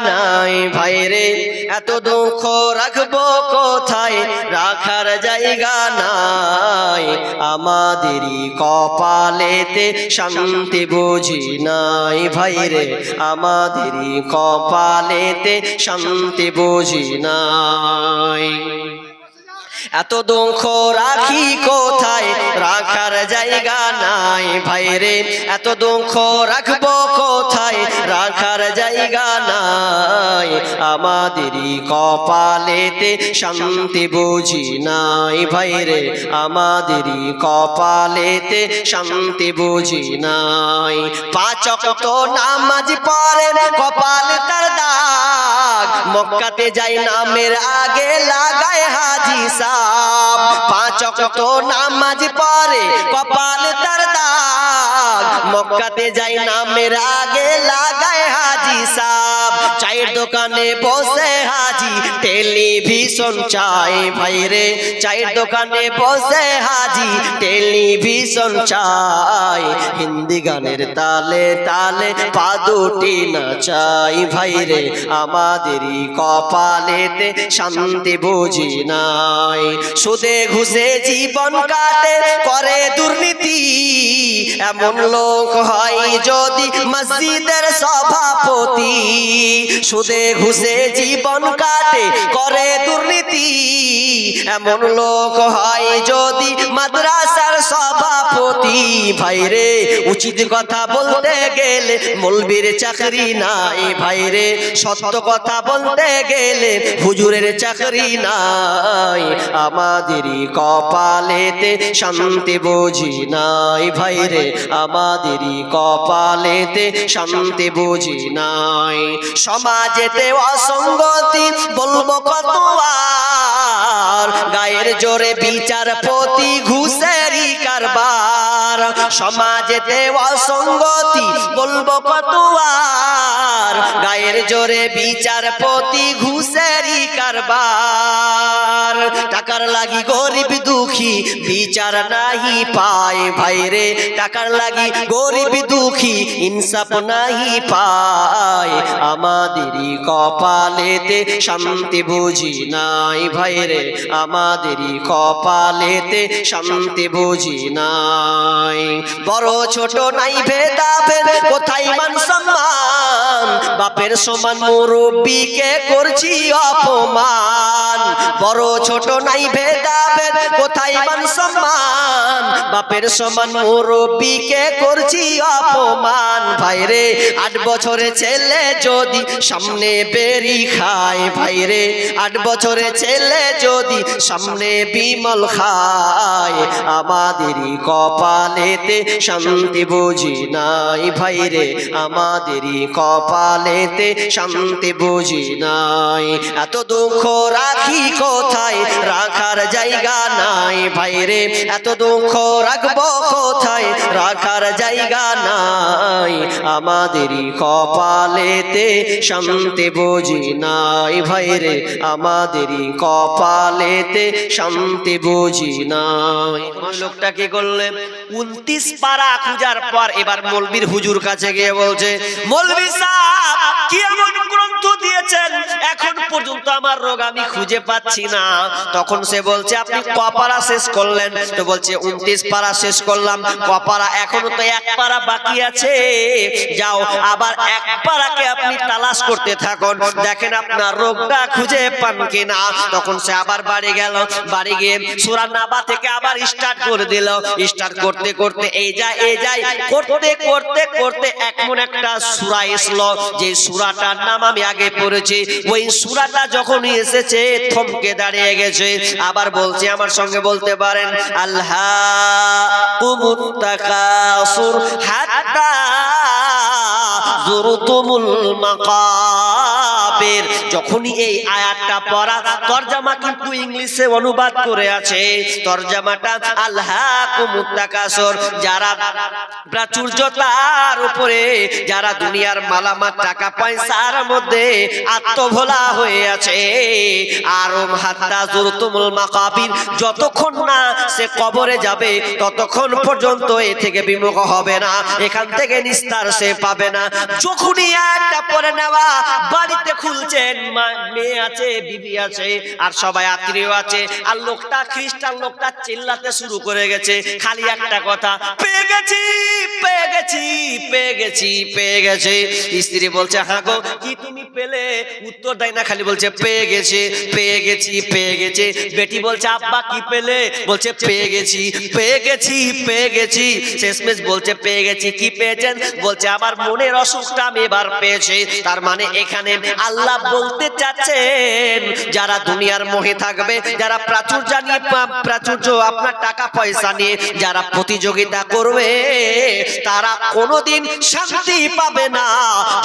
নাই ভাইরে এত দুঃখ রাখবো কোথায় রাখার জায়গা নাই আমাদেরই কপালেতে শান্তি বুঝি নাই ভাইরে আমাদেরই কপালেতে শান্তি বুঝি নাই এত দুঃখ রাখি কোথায় রাখার জায়গা নাই ভাইরে এত দুঃখ রাখবো কোথায় রাখার জায়গা নাই আমাদেরই কপালেতে শান্তি বুঝি নাই ভাইরে আমাদেরই কপালেতে শান্তি বুঝি নাই পাঁচ ওয়াক্ত নামাজ পড়েন কপাল তার দাগ মক্কাতে যাই নামের আগে লাগায় হাজি সাহেব পাঁচ ওয়াক্ত নামাজ পড়ে কপাল তার দাগ মক্কাতে যাই নামের আগে লাগায় হাজি সাহেব চায়ের দোকানে বসে হাজি টেলিভিশন চাই ভাইরে চায়ের দোকানে বসে হাজি টেলিভিশন চাই হিন্দি গানের তালে তালে পা দুটি নাচাই ভাইরে আমাদেরই কপালেতে শান্তি বুঝি নাই সুদে ঘুষে জীবন কাটে করে দুর্নীতি এমন লোক হয় যদি মসজিদের সভাপতি সুদে ঘুষে জীবন কাটে করে দুর্নীতি এমন লোক হয় যদি মাদ্রাসার সভাপতি ভাইরে উচিত কথা বলতে গেলে মৌলবীর চাকরি নাই ভাইরে সত্য কথা বলতে গেলে হুজুরের চাকরি নাই আমাদেরই কপালেতে শান্তি বুঝি নাই ভাইরে আমাদেরই কপালেতে শান্তি বুঝি নাই সমাজেতে অসঙ্গতি বলবো কত আর গায়ের জোরে বিচারপতি ঘুষেরই কারবার সমাজেতে অসঙ্গতি বলবো কত আর গায়ের জোরে বিচারপতি ঘুষেরই কারবার টাকার লাগি গরিব দুঃখী বিচার নাহি পায় ভাইরে টাকার লাগি গরিব দুঃখী ইনসাফ নাহি পায় আমাদেরই কপালেতে শান্তি বুঝি নাই ভাইরে আমাদেরই কপালেতে শান্তি বুঝি নাই বড় ছোট নাই ভেদাভেদ কোথায় মান সম্মান বাপের সমান মুরব্বিকে করছি অপমান বড় ছোট নাই ভেদাভেদ কোথায় মান সম্মান বাপের সমান মুরব্বিকে করছি অপমান ভাইরে 8 বছরের ছেলে যদি সামনে বেরি খায় ভাইরে 8 বছরের ছেলে যদি সামনে বিমল খায় আমাদেরই কপালেতে শান্তি বুঝি নাই ভাইরে আমাদেরই কপালেতে শান্তি বুঝি নাই এত দুঃখ রাখি কোথায় রাখার জায়গা নাই ভাইরে এত দুঃখ রাখবো কোথায় রাখার জায়গা নাই আমাদেরই কপালেতে শান্তি বুঝি নাই ভাইরে আমাদেরই কপালেতে শান্তি বুঝি নাই লোকটা কি করলেন 29 পারা খুঁজার পর এবার মৌলবীর হুজুর কাছে গিয়ে বলছে মৌলবী সাহেব কি এমন গ্রন্থ দিয়েছেন এখন পর্যন্ত আমার রোগ আমি খুঁজে পাচ্ছি না তখন সে বলছে আপনি কপারা শেষ করলেন তো বলছে 29 পারা শেষ করলাম কপারা এখনো তো 1 পারা বাকি আছে যাও আবার 1 পারাকে আপনি তালাশ করতে থাকুন দেখেন আপনার রোগটা খুঁজে পান কিনা তখন সে আবার বাড়ি গেল বাড়ি গিয়ে সূরা নাবা থেকে আবার স্টার্ট করে দিল স্টার্ট করতে করতে এই যায় করতে করতে করতে এমন একটা সূরা এসলো যে সূরাটার নাম আমি আগে পড়েছি ওই সূরাটা যখনই এসেছে থমকে দাঁড়িয়ে গেছে আবার বলছে আমার সঙ্গে বলতে পারেন আলহাকুমুত তাকাসুর হাত্তা যুরতুমুল মাকাবির যখনই এই আয়াতটা পড়া তরজমা কিন্তু ইংলিশে অনুবাদ করে আছে তরজমাটা আলহাকুমুত তাকাসুর যারা প্রাচুর্যতার উপরে যারা দুনিয়ার মালামাল টাকা পয়সার মধ্যে আত্মভোলা হয়ে আছে আর হাত্তা যুরতুমুল মাকাবির যতক্ষণ না সে কবরে যাবে ততক্ষণ পর্যন্ত এ থেকে বিমুখ হবে না এখান থেকে নিস্তার সে পাবে না যখনই একটা পরে নেওয়া বাড়িতে খুলছেন, মেয়ে আছে, বিবি আছে, আর সবাই আত্মীয় আছে, আর লোকটা খ্রিস্টান লোকটা চিল্লাতে শুরু করে গেছে খালি একটা কথা, পেয়ে গেছি পেয়ে গেছি পেয়ে গেছি পেয়ে গেছে। স্ত্রী বলছে হ্যাঁ গো, কি তুমি পেলে? উত্তর দেয় না, খালি বলছে পেয়ে গেছে পেয়ে গেছি পেয়ে গেছে। বেটি বলছে আব্বা কি পেলে? বলছে পেয়ে গেছি পেয়ে গেছি পেয়ে গেছি। শেষমেশ বলছে পেয়ে গেছি, কি পেয়েছেন? বলছে আমার মনের অসুখটা আমি এবার পেয়েছি। তার মানে এখানে আল্লাহ বলতে চাচ্ছেন যারা দুনিয়ার মোহে থাকবে, যারা প্রাচুর্য নিয়ে প্রাচুর্য আপনার টাকা পয়সা নিয়ে যারা প্রতিযোগিতা করবে, তারা কোনোদিন শান্তি পাবে না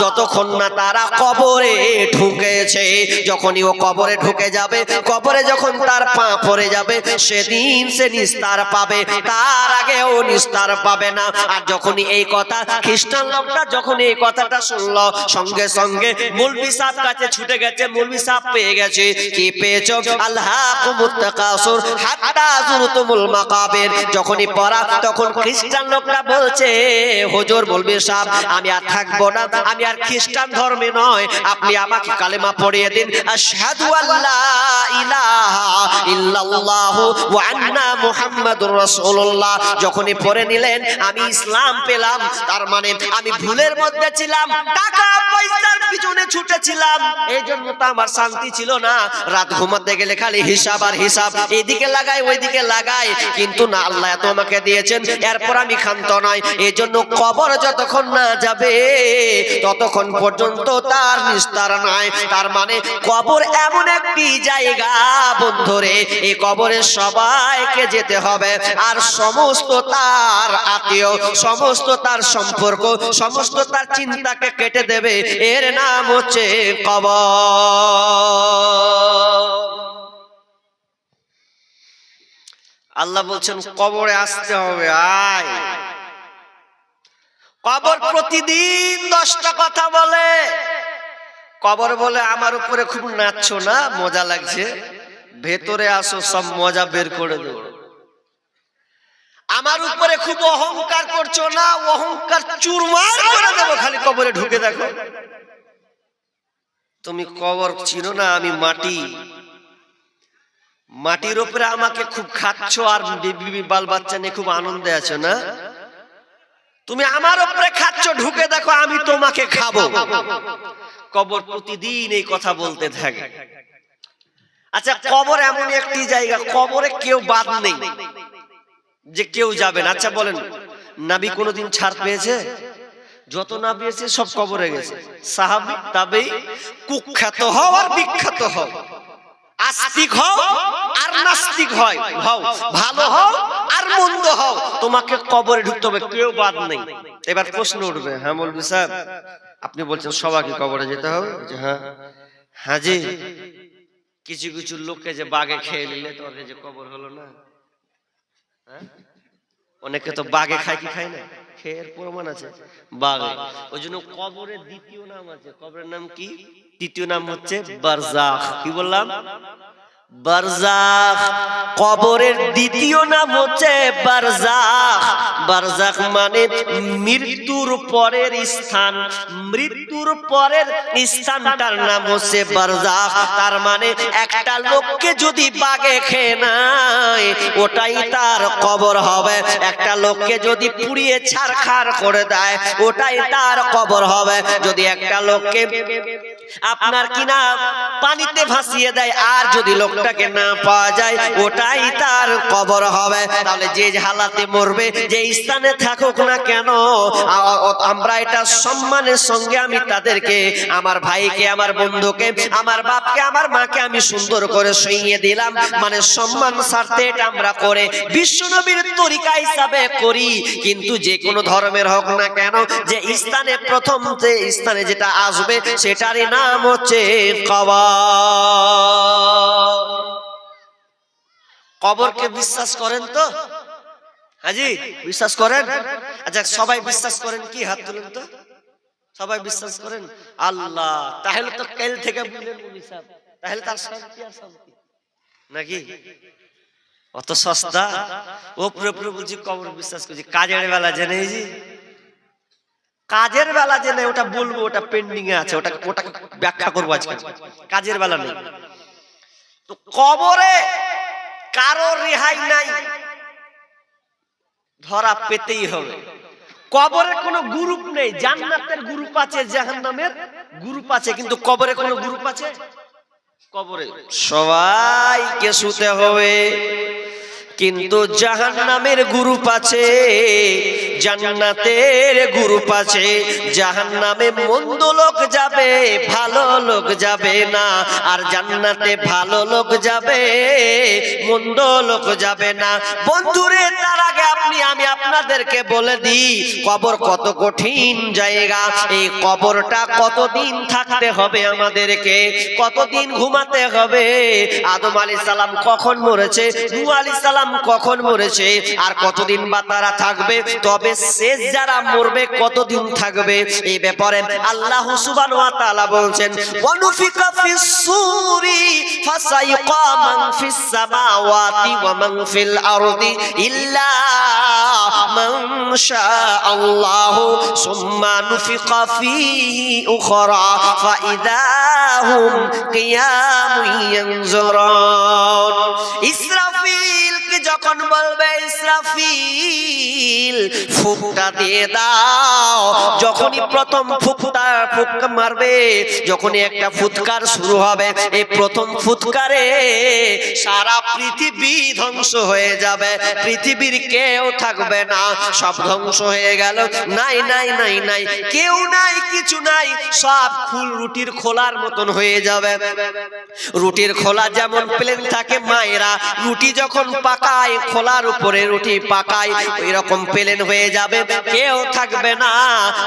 যতক্ষণ না তারা কবরে ঢুকেছে। যখনই ও কবরে ঢুকে যাবে, কবরে যখন তার পা পড়ে যাবে, সেদিন সে নিস্তার পাবে, তার আগে ও নিস্তার পাবে না। আর যখনই এই কথা খ্রিস্টান লোকটা যখন এই কথাটা শুনলো, সঙ্গে সঙ্গে মৌলভী সাহেব কাছে ছুটে গেছে। মৌলভী সাহেব পেয়ে গেছে। কি পেয়েছো? আল্লাহকুমুত তাকাসুর হাত্তা যুরতুমুল মাকাবির। যখনই পড়া তখন খ্রিস্টান লোকটা বলছে হুজুর মৌলভী সাহেব আমি আর থাকবো না, আমি আর খ্রিস্টান ধর্মে নয়, আপনি আমাকে কালেমা পড়িয়ে দিন, আশহাদু আল্লা ইলাহা ইল্লাল্লাহু ওয়া আন্না মুহাম্মাদুর রাসূলুল্লাহ। যখনই পড়ে নিলেন আমি ইসলাম পেলাম। তার মানে আমি ভুলের মধ্যে ছিলাম, টাকা পয়সার পিছনে ছুটেছিলাম, এই জন্য তো আমার শান্তি ছিল না। রাত ঘুমাতে গেলে খালি হিসাব আর হিসাব, এইদিকে লাগাই ওইদিকে লাগাই, কিন্তু না আল্লাহ এত আমাকে দিয়েছেন, এরপর আমি ক্ষান্ত নয়। এই জন্য কবর যতক্ষণ না যাবে ততক্ষণ পর্যন্ত তার নিস্তার নাই। তার মানে কবর এমন একটি জায়গা বন্ধুরে, এই কবরে সবাইকে যেতে হবে, আর সমস্ত তার আত্মীয়, সমস্ত তার সম্পর্ক, সমস্ত তার চিন্তাকে কেটে দেবে। এর নাম হচ্ছে কবর। আল্লাহ বলছেন কবরে আসতে হবে, আয়। কবর প্রতিদিন 10টা কথা বলে। কবর বলে আমার উপরে খুব নাচছো না, মজা লাগছে, ভেতরে আসো সব মজা বের করে দেব। আমার উপরে খুব অহংকার করছো না, অহংকার চুরমার করে দেবো, খালি কবরে ঢুকে দেখো। তুমি কবর চিনো না, আমি মাটি, মাটির উপরে আমাকে খুব খাচ্ছ, আর বিবি বাল বাচ্চা নিয়ে খুব আনন্দে আছো না। তুমি আমার উপরে খাচ্ছ, ঢুকে দেখো আমি তোমাকে খাবো। কবর প্রতিদিন এই কথা বলতে থাকে। আচ্ছা, কবর এমন একটি জায়গা, কবরে কেউ বাদ নেই যে কেউ যাবে না। আচ্ছা বলেন, নবী কোনোদিন ছাড় পেয়েছে? যত নবী এসেছে সব কবরে গেছে। সাহাবী তাবেঈ, কুখ্যাত হও আর বিখ্যাত হও, আস্তিক হও আর নাস্তিক হও, ভালো হও আর মন্দ হও, তোমাকে কবরে ঢুকতে হবে, কেউ বাদ নেই। এবার প্রশ্ন উঠবে, হ্যাঁ মৌলভী সাহেব আপনি বলছেন সবাইকে কবরে যেতে হবে? হ্যাঁ হাজি, কিছু কিছু লোককে যে বাঘে খেয়ে নিলে তো ওর যে কবর হলো না। অনেকে তো বাঘে খায়, কি খায় না, খেয়ের প্রমাণ আছে বাঘে। ওই জন্য কবরের দ্বিতীয় নাম আছে। কবরের নাম কি? তৃতীয় নাম হচ্ছে বারজাখ। কি বললাম? বারজাখ। কবরের দ্বিতীয় নাম হচ্ছে বারজাখ। বারজাখ মানে মৃত্যুর পরের স্থান, মৃত্যুর পরের স্থানটার নাম হচ্ছে বারজাখ। তার মানে একটা লোককে যদি বাঘে খেয়ে নেয় ওটাই তার কবর হবে, একটা লোককে যদি পুড়িয়ে ছারখার করে দেয় ওটাই তার কবর হবে, যদি একটা লোককে আপনার কিনা পানিতে ভাসিয়ে দেয় আর যদি লোকটাকে না পাওয়া যায় ওটাই তার কবর হবে। তাহলে যে হালাতে মরবে, যে স্থানে থাকুক না কেন, আমরা এটা সম্মানের সঙ্গে আমি তাদেরকে, আমার ভাইকে, আমার বন্ধুকে, আমার বাপকে, আমার মাকে আমি সুন্দর করে শুইয়ে দিলাম, মানে সম্মান স্বার্থে এটা আমরা করে বিশ্বনবীর তরিকা হিসাবে করি। কিন্তু যে কোনো ধর্মের হোক না কেন, যে স্থানে প্রথম যে স্থানে যেটা আসবে সেটারই নাম হচ্ছে কবর। কবরকে বিশ্বাস করেন তো হাজি? বিশ্বাস করেন? আচ্ছা সবাই বিশ্বাস করেন কি? হাত তুলেন তো। সবাই বিশ্বাস করেন? আল্লাহ, তাহলে তো কাল থেকে বললেন হিসাব, তাহলে তার শান্তি আর শান্তি নাকি? অত সস্তা ও পুরো বলছি কবর বিশ্বাস করছি, কাজের বেলা জেনেছি কাজের বেলা যে নেই ওটা বলবো, ওটা পেন্ডিং এ আছে, ওটা ব্যাখ্যা করবো আজকে। কাজের বেলা নেই। তো কবরে কারো রেহাই নাই, ধরা পেতেই হবে। কবরে কোনো গ্রুপ নেই, জান্নাতের গ্রুপ আছে, জাহান্নামের গ্রুপ আছে, কিন্তু কবরে কোনো গ্রুপ আছে? কবরে সবাইকে শুতে হবে, কিন্তু জাহান্নামের গ্রুপ আছে, জান্নাতের গ্রুপ আছে। জাহান্নামে মন্দ লোক যাবে, ভালো লোক যাবে না, আর জান্নাতে ভালো লোক যাবে, মন্দ লোক যাবে না। বন্ধুরে, তার আগে আমি আপনাদেরকে বলে দিই, কবর কত কঠিন জায়গা। এই কবরটা কতদিন থাকতে হবে আমাদেরকে, কতদিন ঘুমাতে হবে। আদম আলাইহিস সালাম কখন মরেছে, নূহ আলাইহিস সালাম কখন মরেছে, আর কতদিন বা তারা থাকবে, তবে শেষ যারা মরবে কতদিন থাকবে, এই ব্যাপারে আল্লাহ সুবহানাহু ওয়া তাআলা বলছেন, ওয়ানুফিকা ফিস সূরি ফাসাইকা মান ফিস সামাওয়াতি ওয়া মান ফিল আরদি ইল্লা মান শাআল্লাহু সুম্মা নুফিকা ফীহি উখরা ফাইদা হুম কিয়ামুন ইয়ানজুরুন। ইসরাফিল কি যখন বলবে, ইসরাফিল ফুঁকটা দিয়ে দাও, যখনই প্রথম ফুঁকটা মারবে, যখনই একটা ফুৎকার শুরু হবে, এই প্রথম ফুৎকারে সারা পৃথিবী ধ্বংস হয়ে যাবে, পৃথিবীর কেউ থাকবে না, সব ধ্বংস হয়ে গেল, নাই নাই নাই নাই, কেউ নাই, কিছু নাই, সব ফুল রুটির খোলার মতন হয়ে যাবে। রুটির খোলা যেমন প্লেন থাকে, মায়েরা রুটি যখন পাকায়, খোলার উপরে রুটি পাকায়, ওই রকম প্লেন হয়ে যাবে, কেউ থাকবে না,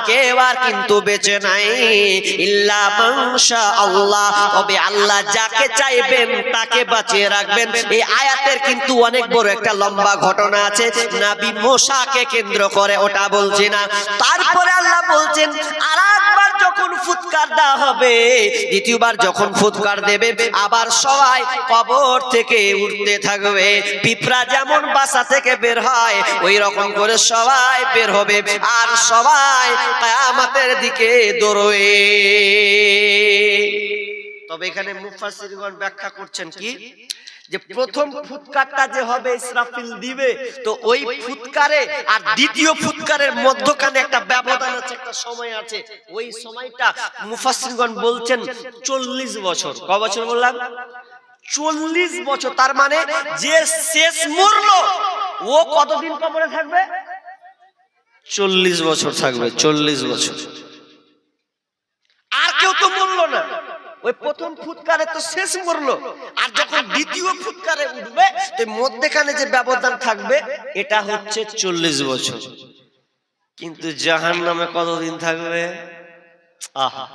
কেউ আর কিন্তু বেঁচে নাই, ইল্লা মান শাআল্লাহ, তবে আল্লাহ যাকে চাইবেন তাকে বাঁচিয়ে রাখবেন। এই আয়াতের কিন্তু অনেক বড় একটা লম্বা ঘটনা আছে, নবী মুসাকে কেন্দ্র করে, ওটা বলছি না। তারপরে আল্লাহ বলছেন, আরেকবার যখন ফুৎকার দেওয়া হবে, দ্বিতীয়বার যখন ফুৎকার দেবে, আবার সবাই কবর থেকে উঠতে থাকবে, পিঁপড়া যেমন বাসা থেকে বের হয়, ওই রকম করে সবাই বের হবে, আর সবাই কিয়ামতের দিকে দৌড়বে। তবে এখানে মুফাসসিরগণ ব্যাখ্যা করছেন কি, যে প্রথম ফুৎকারটা যে হবে ইসরাফিল দিবে, তো ওই ফুৎকারে আর দ্বিতীয় ফুৎকারের মধ্যখানে একটা ব্যবধান আছে, একটা সময় আছে, ওই সময়টা মুফাসসিরগণ বলছেন 40 বছর। ক বছর বললাম? 40 বছর। তার মানে যে শেষ মরলো ও কতদিন কবরে থাকবে? 40 বছর থাকবে, 40 বছর। আর কেউ তো মরলো না, ওই প্রথম ফুৎকারে তো শেষ মরলো, আর যখন দ্বিতীয় ফুৎকারে উঠবে, তো মধ্যখানে যে ব্যবধান থাকবে, এটা হচ্ছে 40 বছর। কিন্তু জাহান্নামে কতদিন থাকবে? আহা,